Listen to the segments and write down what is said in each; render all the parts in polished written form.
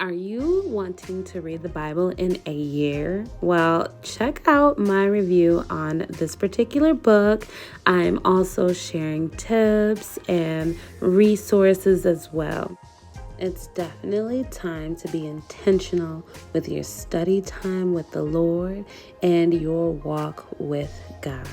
Are you wanting to read the Bible in a year? Well, check out my review on this particular book. I'm also sharing tips and resources as well. It's definitely time to be intentional with your study time with the Lord and your walk with God.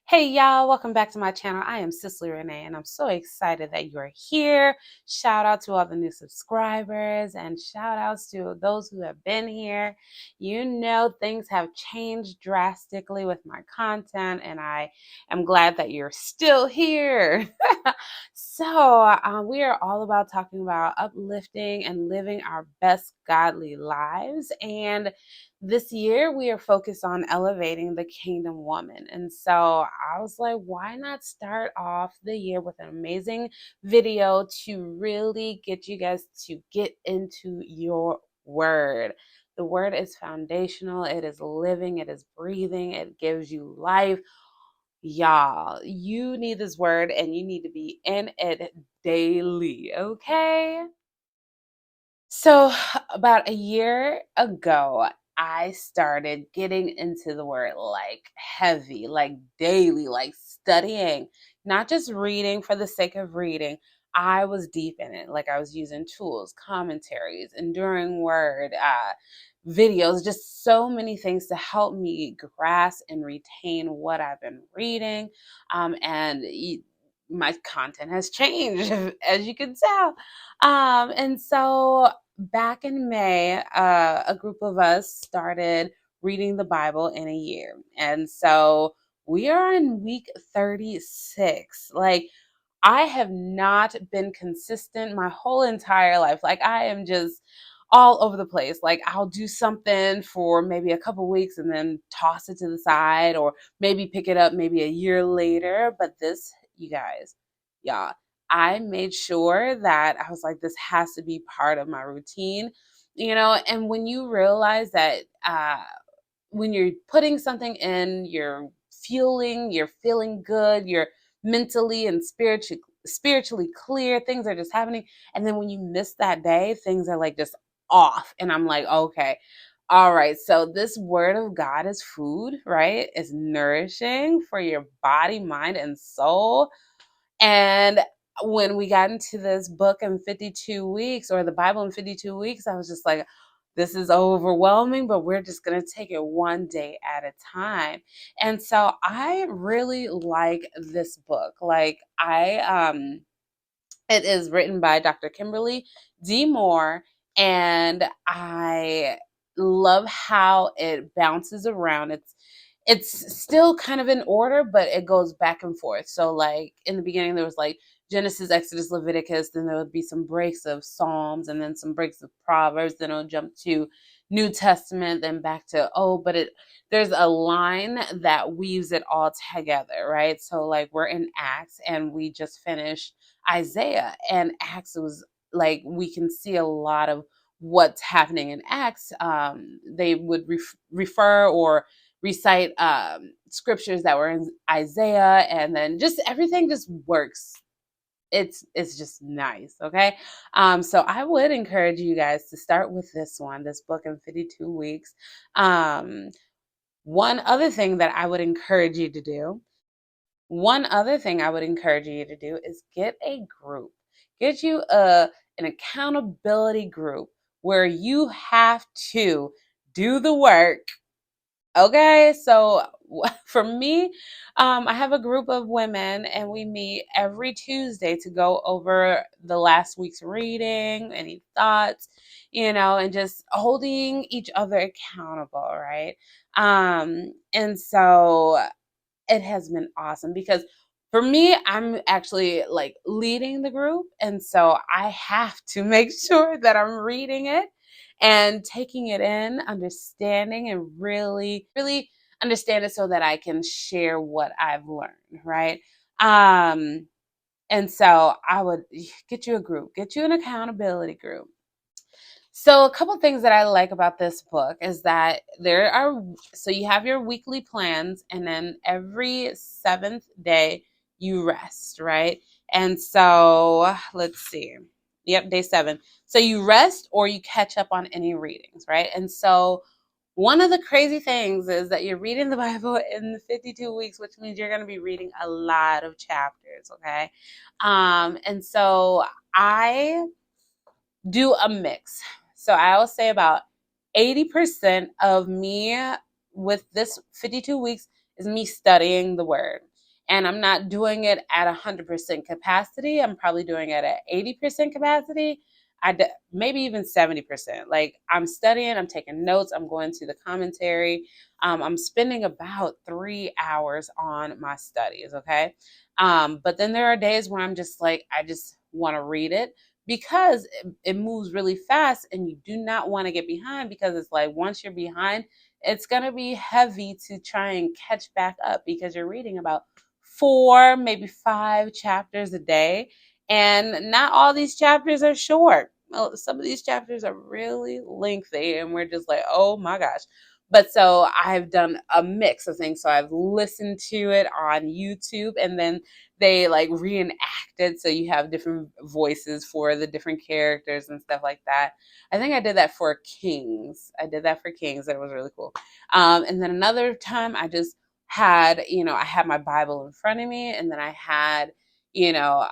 Hey y'all, welcome back to my channel. I am Cicely Renee and I'm so excited that you're here. Shout out to all the new subscribers and shout outs to those who have been here. You know, things have changed drastically with my content and I am glad that you're still here. We are all about talking about uplifting and living our best godly lives. And this year we are focused on elevating the kingdom woman. And so I was like, why not start off the year with an amazing video to really get you guys to get into your word. The word is foundational, it is living, it is breathing, it gives you life. Y'all, you need this word and you need to be in it daily, okay? So, about a year ago, I started getting into the word like heavy, like daily, like studying, not just reading for the sake of reading. I was deep in it. Like I was using tools, commentaries, enduring word, videos, just so many things to help me grasp and retain what I've been reading. My content has changed, as you can tell. And so back in May, a group of us started reading the Bible in a year. And so we are in week 36. Like, I have not been consistent my whole entire life. Like, I am just all over the place. Like, I'll do something for maybe a couple weeks and then toss it to the side, or maybe pick it up maybe a year later. But this, you guys, y'all, I made sure that I was like, this has to be part of my routine, and when you realize that, when you're putting something in, you're feeling good, you're mentally and spiritually clear, things are just happening. And then when you miss that day, things are like just off. And I'm like, okay, all right, so this word of God is food, right? It's nourishing for your body, mind, and soul. And when we got into this book in 52 weeks, or the Bible in 52 weeks, I was just like, this is overwhelming, but we're just going to take it one day at a time. And so I really like this book. It is written by Dr. Kimberly D. Moore, and I love how it bounces around. It's still kind of in order, but it goes back and forth. So like in the beginning there was like Genesis, Exodus, Leviticus, then there would be some breaks of Psalms and then some breaks of Proverbs, then it'll jump to New Testament, then back to but there's a line that weaves it all together, right? So like we're in Acts and we just finished Isaiah, and Acts was like we can see a lot of what's happening in Acts. They would refer or recite scriptures that were in Isaiah, and then just everything just works. It's just nice, okay? So I would encourage you guys to start with this book in 52 weeks. Um, one other thing that I would encourage you to do one other thing I would encourage you to do is get a group. Get you an accountability group where you have to do the work. Okay, so for me, I have a group of women and we meet every Tuesday to go over the last week's reading, any thoughts, and just holding each other accountable, right? And so it has been awesome because for me, I'm actually like leading the group. And so I have to make sure that I'm reading it and taking it in, understanding, and really, really understand it so that I can share what I've learned, right? And so I would get you a group, get you an accountability group. So a couple things that I like about this book is that so you have your weekly plans, and then every seventh day you rest, right? And so let's see. Yep, day 7. So you rest or you catch up on any readings, right? And so one of the crazy things is that you're reading the Bible in the 52 weeks, which means you're going to be reading a lot of chapters, okay? And so I do a mix. So I will say about 80% of me with this 52 weeks is me studying the word. And I'm not doing it at 100% capacity. I'm probably doing it at 80% capacity. Maybe even 70%. Like I'm studying, I'm taking notes, I'm going to the commentary. I'm spending about 3 hours on my studies, okay? But then there are days where I'm just like, I just want to read it because it moves really fast and you do not want to get behind because it's like once you're behind, it's going to be heavy to try and catch back up because you're reading about 4, maybe 5 chapters a day. And not all these chapters are short. Well, some of these chapters are really lengthy and we're just like, oh my gosh. But so I've done a mix of things. So I've listened to it on YouTube and then they like reenacted, so you have different voices for the different characters and stuff like that. I think I did that for Kings. I did that for Kings. That was really cool. And then another time I just had, I had my Bible in front of me and then I had, you know,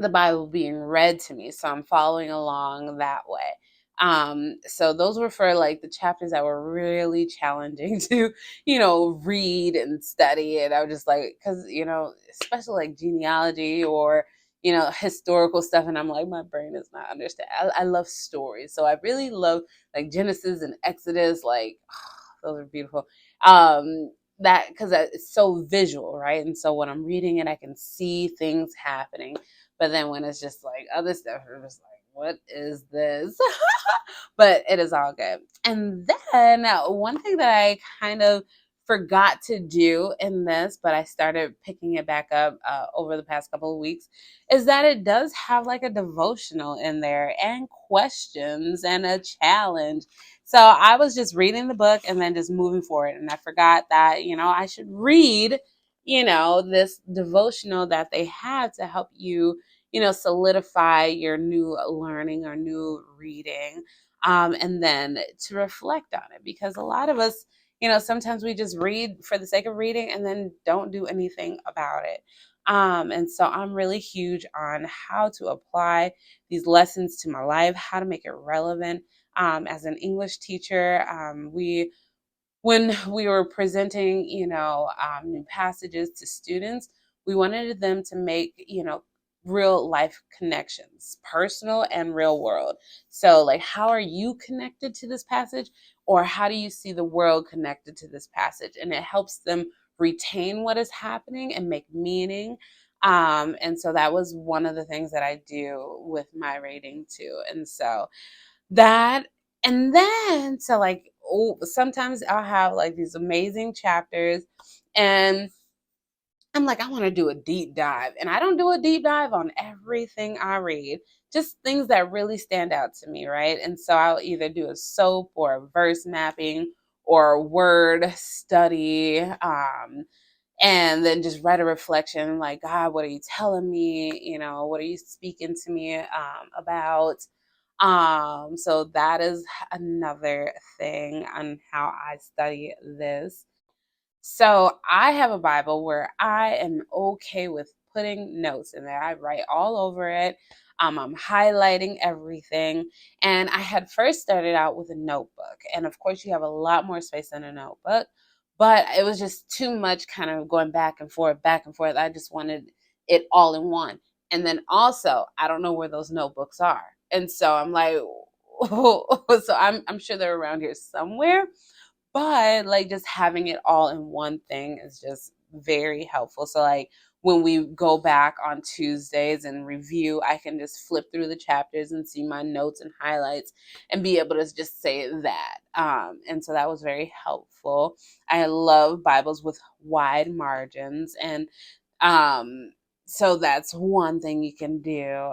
the Bible being read to me. So I'm following along that way. So those were for like the chapters that were really challenging to, read and study. And I was just like, because, especially like genealogy or, historical stuff. And I'm like, my brain is not understand. I love stories. So I really love like Genesis and Exodus, like, those are beautiful. That because it's so visual, right? And so when I'm reading it, I can see things happening. But then when it's just like other stuff, I'm just like, what is this? But it is all good. And then one thing that I kind of forgot to do in this, but I started picking it back up over the past couple of weeks, is that it does have like a devotional in there and questions and a challenge. So I was just reading the book and then just moving forward. And I forgot that, I should read, this devotional that they had to help you, solidify your new learning or new reading. And then to reflect on it because a lot of us, sometimes we just read for the sake of reading and then don't do anything about it. And so I'm really huge on how to apply these lessons to my life, how to make it relevant. As an English teacher, when we were presenting, new passages to students, we wanted them to make, real life connections, personal and real world. So, like, how are you connected to this passage, or how do you see the world connected to this passage? And it helps them retain what is happening and make meaning. And so that was one of the things that I do with my rating too. And so that, and then so like, oh, sometimes I'll have like these amazing chapters and I'm like, I want to do a deep dive. And I don't do a deep dive on everything I read, just things that really stand out to me, right? And so I'll either do a soap or a verse mapping or a word study. And then just write a reflection like, God, what are you telling me? What are you speaking to me about? So that is another thing on how I study this. So I have a Bible where I am okay with putting notes in there. I write all over it. I'm highlighting everything. And I had first started out with a notebook. And of course, you have a lot more space in a notebook. But it was just too much kind of going back and forth, back and forth. I just wanted it all in one. And then also, I don't know where those notebooks are. And so I'm like, so I'm sure they're around here somewhere, but like just having it all in one thing is just very helpful. So like when we go back on Tuesdays and review, I can just flip through the chapters and see my notes and highlights and be able to just say that. And so that was very helpful. I love Bibles with wide margins, and um So that's one thing you can do.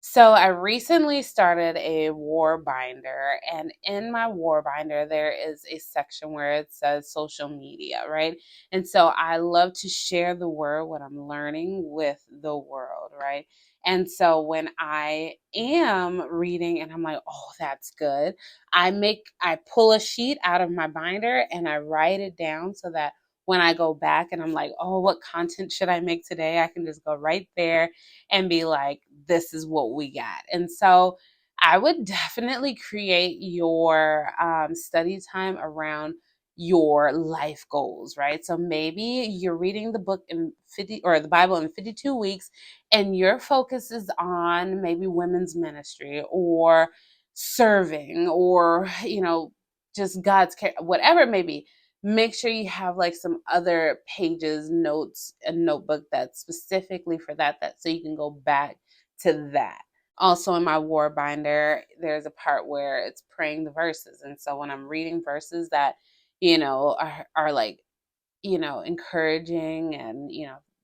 So I recently started a war binder, and in my war binder, there is a section where it says social media, right? And so I love to share the word, what I'm learning with the world, right? And so when I am reading and I'm like, oh, that's good, I pull a sheet out of my binder and I write it down so that when I go back and I'm like, oh, what content should I make today? I can just go right there and be like, this is what we got. And so I would definitely create your study time around your life goals, right? So maybe you're reading the book in 50 or the Bible in 52 weeks and your focus is on maybe women's ministry or serving or, just God's care, whatever it may be. Make sure you have like some other pages, notes, a notebook that's specifically for that so you can go back to that. Also in my war binder, there's a part where it's praying the verses. And so when I'm reading verses that, are like, encouraging and,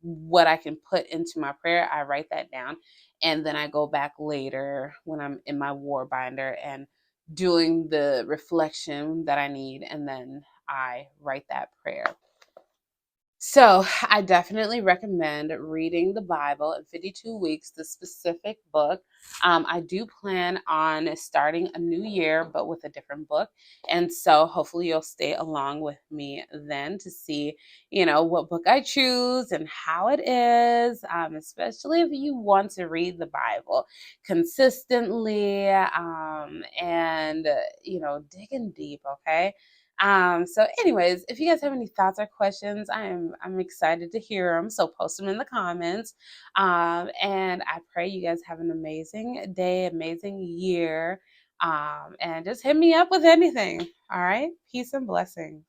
what I can put into my prayer, I write that down. And then I go back later when I'm in my war binder and doing the reflection that I need. And then I write that prayer. So, I definitely recommend reading the Bible in 52 weeks, the specific book. I do plan on starting a new year, but with a different book. And so, hopefully, you'll stay along with me then to see, what book I choose and how it is, especially if you want to read the Bible consistently and digging deep, okay? So anyways, if you guys have any thoughts or questions, I'm excited to hear them. So post them in the comments. And I pray you guys have an amazing day, amazing year. And just hit me up with anything. All right. Peace and blessings.